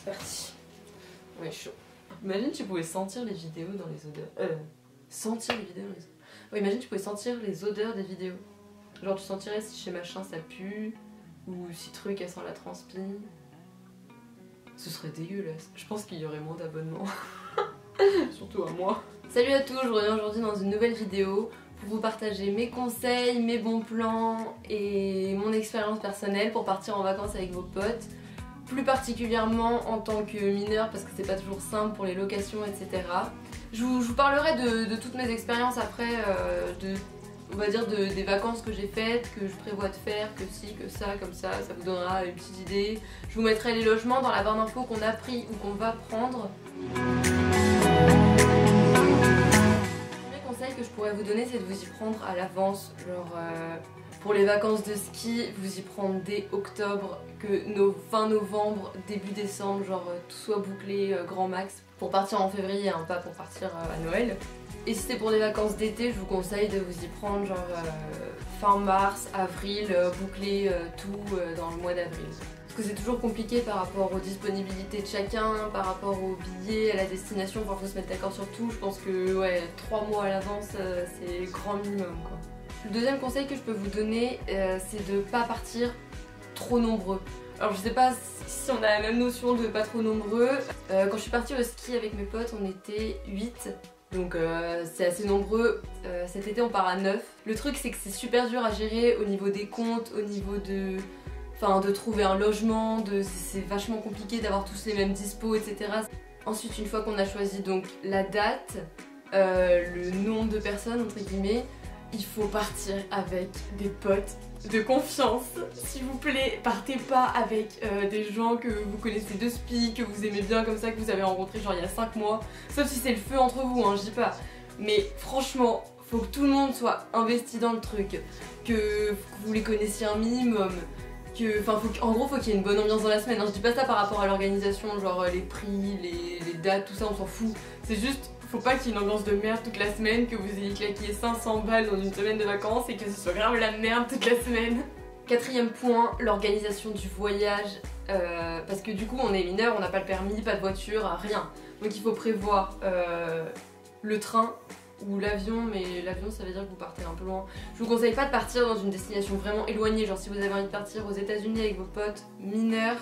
c'est parti. Ouais, chaud. Imagine tu pouvais sentir les vidéos dans les odeurs. Sentir les vidéos dans les odeurs. Ouais, imagine tu pouvais sentir les odeurs des vidéos. Genre tu sentirais si chez machin ça pue, ou si truc elle sent la transpi. Ce serait dégueulasse. Je pense qu'il y aurait moins d'abonnements. Surtout à moi. Salut à tous, je reviens aujourd'hui dans une nouvelle vidéo pour vous partager mes conseils, mes bons plans et mon expérience personnelle pour partir en vacances avec vos potes. Plus particulièrement en tant que mineur parce que c'est pas toujours simple pour les locations, etc. Je vous parlerai de toutes mes expériences après, on va dire des vacances que j'ai faites, que je prévois de faire, que si, que ça, comme ça vous donnera une petite idée. Je vous mettrai les logements dans la barre d'infos qu'on a pris ou qu'on va prendre. Le conseil que je pourrais vous donner, c'est de vous y prendre à l'avance, genre pour les vacances de ski, vous y prendre dès octobre, que fin novembre, début décembre, genre tout soit bouclé grand max pour partir en février, hein, pas pour partir à Noël. Et si c'est pour des vacances d'été, je vous conseille de vous y prendre genre fin mars, avril, boucler tout dans le mois d'avril. Parce que c'est toujours compliqué par rapport aux disponibilités de chacun, par rapport aux billets, à la destination, enfin faut se mettre d'accord sur tout. Je pense que ouais, 3 mois à l'avance c'est le grand minimum quoi. Le deuxième conseil que je peux vous donner, c'est de pas partir trop nombreux. Alors je sais pas si on a la même notion de pas trop nombreux. Quand je suis partie au ski avec mes potes, on était 8. Donc c'est assez nombreux. Cet été on part à 9. Le truc c'est que c'est super dur à gérer au niveau des comptes, au niveau de trouver un logement, c'est vachement compliqué d'avoir tous les mêmes dispos, etc. Ensuite une fois qu'on a choisi donc la date, le nombre de personnes entre guillemets, il faut partir avec des potes de confiance. S'il vous plaît, partez pas avec des gens que vous connaissez de spi, que vous aimez bien comme ça, que vous avez rencontré genre il y a 5 mois. Sauf si c'est le feu entre vous, hein, je dis pas. Mais franchement, faut que tout le monde soit investi dans le truc, que vous les connaissiez un minimum. En gros, faut qu'il y ait une bonne ambiance dans la semaine. Hein. Je dis pas ça par rapport à l'organisation, genre les prix, les dates, tout ça, on s'en fout. C'est juste, faut pas qu'il y ait une ambiance de merde toute la semaine, que vous ayez claqué 500 balles dans une semaine de vacances et que ce soit grave la merde toute la semaine. Quatrième point, l'organisation du voyage. Parce que du coup, on est mineur, on n'a pas le permis, pas de voiture, rien. Donc il faut prévoir le train ou l'avion, mais l'avion ça veut dire que vous partez un peu loin. Je vous conseille pas de partir dans une destination vraiment éloignée, genre si vous avez envie de partir aux États-Unis avec vos potes mineurs,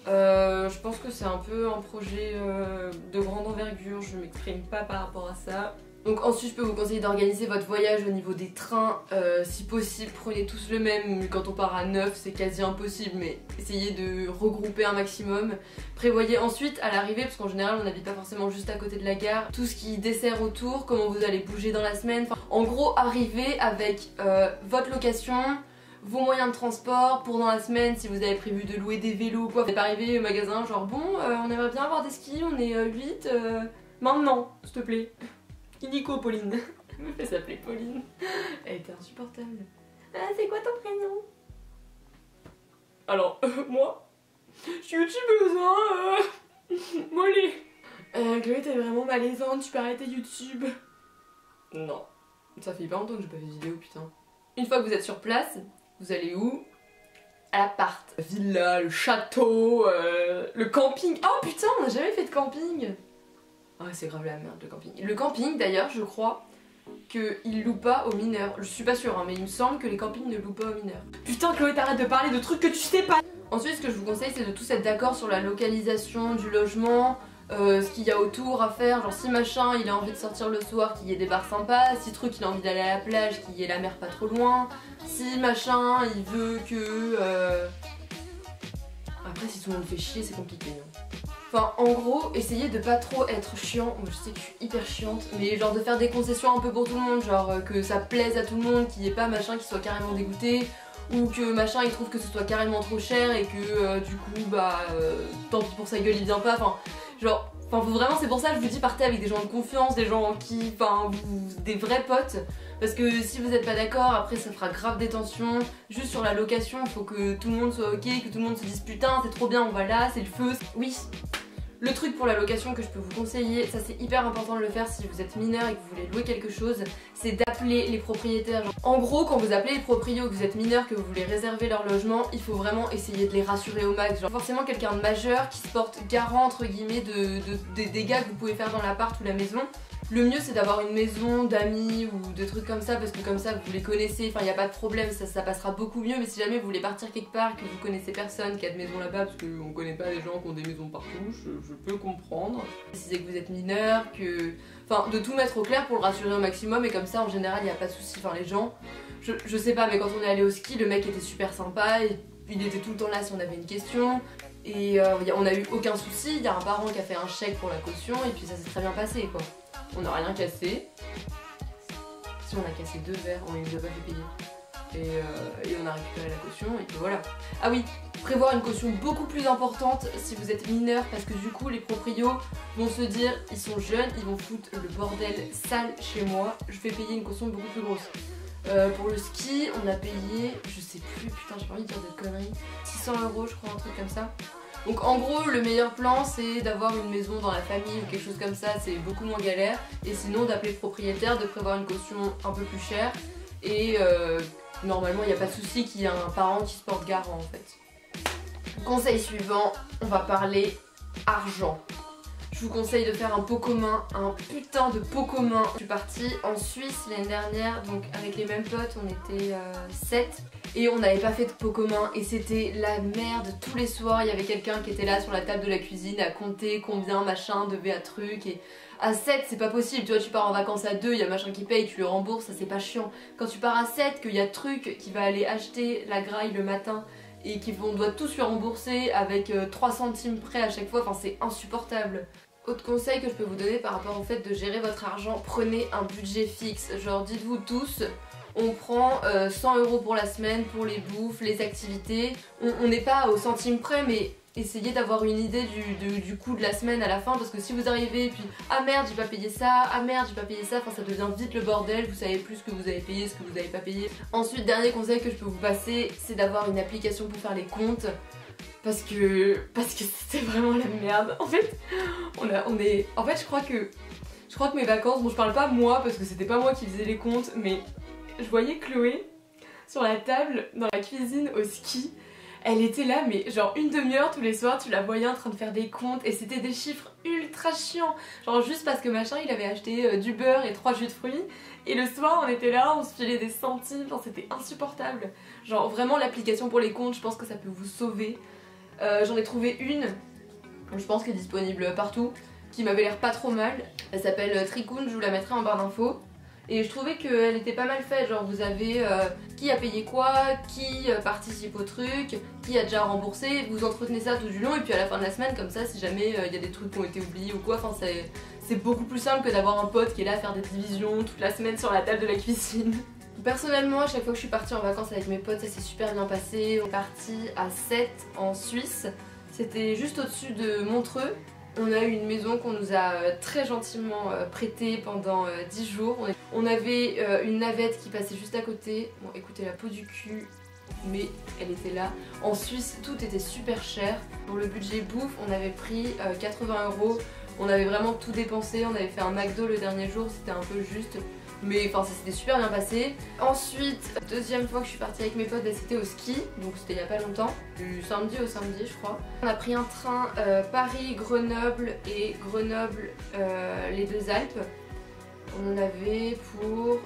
je pense que c'est un peu un projet de grande envergure, je m'exprime pas par rapport à ça. Donc ensuite je peux vous conseiller d'organiser votre voyage au niveau des trains, si possible prenez tous le même, quand on part à 9 c'est quasi impossible mais essayez de regrouper un maximum. Prévoyez ensuite à l'arrivée, parce qu'en général on n'habite pas forcément juste à côté de la gare, tout ce qui dessert autour, comment vous allez bouger dans la semaine. Enfin, en gros arrivez avec votre location, vos moyens de transport pour dans la semaine si vous avez prévu de louer des vélos ou quoi. Vous n'êtes pas arrivé au magasin genre bon on aimerait bien avoir des skis, on est 8, maintenant s'il te plaît. Nico, Pauline. Elle me fait s'appeler Pauline. Elle était insupportable. Ah, c'est quoi ton prénom? Alors, moi, je suis youtubeuse, hein. Molly. Chloé, t'es vraiment malaisante, tu peux arrêter YouTube. Non. Ça fait pas longtemps que j'ai pas fait de vidéo, putain. Une fois que vous êtes sur place, vous allez où? À l'appart. La villa, le château, le camping. Oh putain, on n'a jamais fait de camping. Ah ouais, c'est grave la merde le camping. Le camping d'ailleurs je crois qu'il loue pas aux mineurs. Je suis pas sûre hein, mais il me semble que les campings ne louent pas aux mineurs. Putain Chloé, t'arrêtes de parler de trucs que tu sais pas. Ensuite ce que je vous conseille c'est de tous être d'accord sur la localisation du logement, ce qu'il y a autour à faire. Genre si machin il a envie de sortir le soir, qu'il y ait des bars sympas. Si truc il a envie d'aller à la plage, qu'il y ait la mer pas trop loin. Si machin il veut que... Après si tout le monde fait chier c'est compliqué hein. Enfin en gros essayez de pas trop être chiant, moi je sais que je suis hyper chiante, mais genre de faire des concessions un peu pour tout le monde, genre que ça plaise à tout le monde, qu'il n'y ait pas machin qui soit carrément dégoûté, ou que machin il trouve que ce soit carrément trop cher et que du coup bah tant pis pour sa gueule il vient pas, enfin genre, faut vraiment c'est pour ça que je vous dis partez avec des gens de confiance, des gens qui, des vrais potes. Parce que si vous n'êtes pas d'accord, après ça fera grave des tensions. Juste sur la location, il faut que tout le monde soit ok, que tout le monde se dise putain c'est trop bien, on va là, c'est le feu. Oui, Le truc pour la location que je peux vous conseiller, ça c'est hyper important de le faire si vous êtes mineur et que vous voulez louer quelque chose, c'est d'appeler les propriétaires. En gros, quand vous appelez les proprios, que vous êtes mineur, que vous voulez réserver leur logement, il faut vraiment essayer de les rassurer au max. Genre forcément quelqu'un de majeur qui se porte garant entre guillemets des dégâts que vous pouvez faire dans l'appart ou la maison. Le mieux c'est d'avoir une maison d'amis ou de trucs comme ça parce que comme ça vous les connaissez, enfin il n'y a pas de problème, ça passera beaucoup mieux. Mais si jamais vous voulez partir quelque part, que vous connaissez personne qui a de maison là-bas, parce qu'on connaît pas des gens qui ont des maisons partout, je peux comprendre. Précisez que vous êtes mineur, enfin de tout mettre au clair pour le rassurer au maximum et comme ça en général il n'y a pas de soucis. Enfin les gens, je sais pas mais quand on est allé au ski, le mec était super sympa, et il était tout le temps là si on avait une question. Et on a eu aucun souci, il y a un parent qui a fait un chèque pour la caution et puis ça s'est très bien passé quoi. On n'a rien cassé. Si on a cassé 2 verres, on ne les a pas fait payer. Et on a récupéré la caution et puis voilà. Ah oui, prévoir une caution beaucoup plus importante si vous êtes mineur parce que du coup les proprios vont se dire ils sont jeunes, ils vont foutre le bordel sale chez moi, je vais payer une caution beaucoup plus grosse. Pour le ski, on a payé, je sais plus, putain j'ai pas envie de dire de conneries, 600 € je crois, un truc comme ça. Donc en gros le meilleur plan c'est d'avoir une maison dans la famille ou quelque chose comme ça, c'est beaucoup moins galère. Et sinon d'appeler le propriétaire, de prévoir une caution un peu plus chère. Et normalement il n'y a pas de souci qu'il y ait un parent qui se porte garant en fait. Conseil suivant, on va parler argent. Je vous conseille de faire un pot commun, un putain de pot commun. Je suis partie en Suisse l'année dernière, donc avec les mêmes potes, on était 7 et on n'avait pas fait de pot commun et c'était la merde. Tous les soirs, il y avait quelqu'un qui était là sur la table de la cuisine à compter combien machin devait à truc et à 7 c'est pas possible, tu vois tu pars en vacances à 2, il y a machin qui paye, tu le rembourses, ça c'est pas chiant. Quand tu pars à 7, qu'il y a truc qui va aller acheter la graille le matin et qu'on doit tous lui rembourser avec 3 centimes près à chaque fois, enfin c'est insupportable. Autre conseil que je peux vous donner par rapport au fait de gérer votre argent, prenez un budget fixe. Genre dites-vous tous, on prend 100 € pour la semaine pour les bouffes, les activités. On n'est pas au centime près mais essayez d'avoir une idée du coût de la semaine à la fin parce que si vous arrivez et puis ah merde j'ai pas payé ça, ah merde j'ai pas payé ça, enfin ça devient vite le bordel, vous savez plus ce que vous avez payé, ce que vous avez pas payé. Ensuite dernier conseil que je peux vous passer c'est d'avoir une application pour faire les comptes. Parce que c'était vraiment la merde. En fait, en fait, je crois que mes vacances, bon je parle pas moi parce que c'était pas moi qui faisais les comptes, mais je voyais Chloé sur la table dans la cuisine au ski. Elle était là mais genre une demi-heure tous les soirs, tu la voyais en train de faire des comptes et c'était des chiffres ultra chiants. Genre juste parce que machin il avait acheté du beurre et 3 jus de fruits et le soir on était là, on se filait des centimes, enfin, c'était insupportable. Genre vraiment l'application pour les comptes, je pense que ça peut vous sauver. J'en ai trouvé une, je pense qu'elle est disponible partout, qui m'avait l'air pas trop mal. Elle s'appelle Tricoon, je vous la mettrai en barre d'infos. Et je trouvais qu'elle était pas mal faite, genre vous avez qui a payé quoi, qui participe au truc, qui a déjà remboursé, vous entretenez ça tout du long et puis à la fin de la semaine comme ça si jamais il y a des trucs qui ont été oubliés ou quoi, enfin c'est beaucoup plus simple que d'avoir un pote qui est là à faire des divisions toute la semaine sur la table de la cuisine. Personnellement, à chaque fois que je suis partie en vacances avec mes potes, ça s'est super bien passé. On est parti à Sète en Suisse, c'était juste au-dessus de Montreux. On a eu une maison qu'on nous a très gentiment prêtée pendant 10 jours. On avait une navette qui passait juste à côté. Bon écoutez la peau du cul, mais elle était là. En Suisse, tout était super cher. Pour le budget bouffe, on avait pris 80 €. On avait vraiment tout dépensé. On avait fait un McDo le dernier jour, c'était un peu juste. Mais enfin ça s'était super bien passé. Ensuite, deuxième fois que je suis partie avec mes potes, c'était au ski, donc c'était il y a pas longtemps, du samedi au samedi je crois. On a pris un train Paris-Grenoble et Grenoble les 2 Alpes. On en avait pour...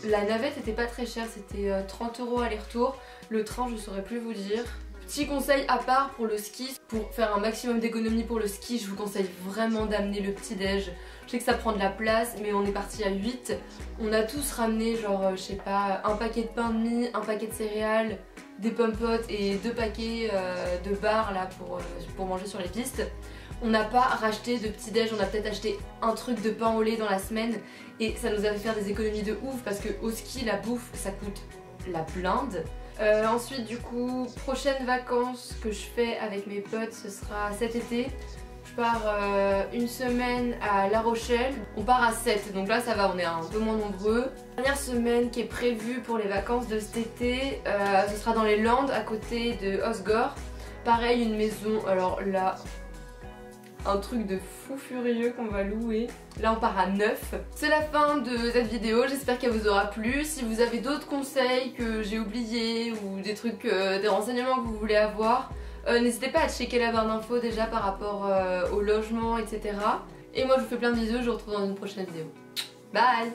La navette était pas très chère, c'était 30 € aller-retour. Le train je saurais plus vous dire. Petit conseil à part pour le ski, pour faire un maximum d'économie pour le ski, je vous conseille vraiment d'amener le petit-déj. Je sais que ça prend de la place, mais on est parti à 8. On a tous ramené genre, je sais pas, un paquet de pain de mie, un paquet de céréales, des pommes potes et 2 paquets de barres là pour manger sur les pistes. On n'a pas racheté de petit-déj, on a peut-être acheté un truc de pain au lait dans la semaine et ça nous a fait faire des économies de ouf parce que au ski, la bouffe, ça coûte la blinde. Ensuite du coup, prochaines vacances que je fais avec mes potes, ce sera cet été. Je pars une semaine à La Rochelle, on part à 7, donc là ça va, on est un peu moins nombreux. La dernière semaine qui est prévue pour les vacances de cet été, ce sera dans les Landes à côté de Osgore. Pareil, une maison, alors là, un truc de fou furieux qu'on va louer. Là on part à 9. C'est la fin de cette vidéo, j'espère qu'elle vous aura plu. Si vous avez d'autres conseils que j'ai oubliés ou des trucs, des renseignements que vous voulez avoir, n'hésitez pas à checker la barre d'infos déjà par rapport au logement, etc. Et moi je vous fais plein de bisous, je vous retrouve dans une prochaine vidéo. Bye!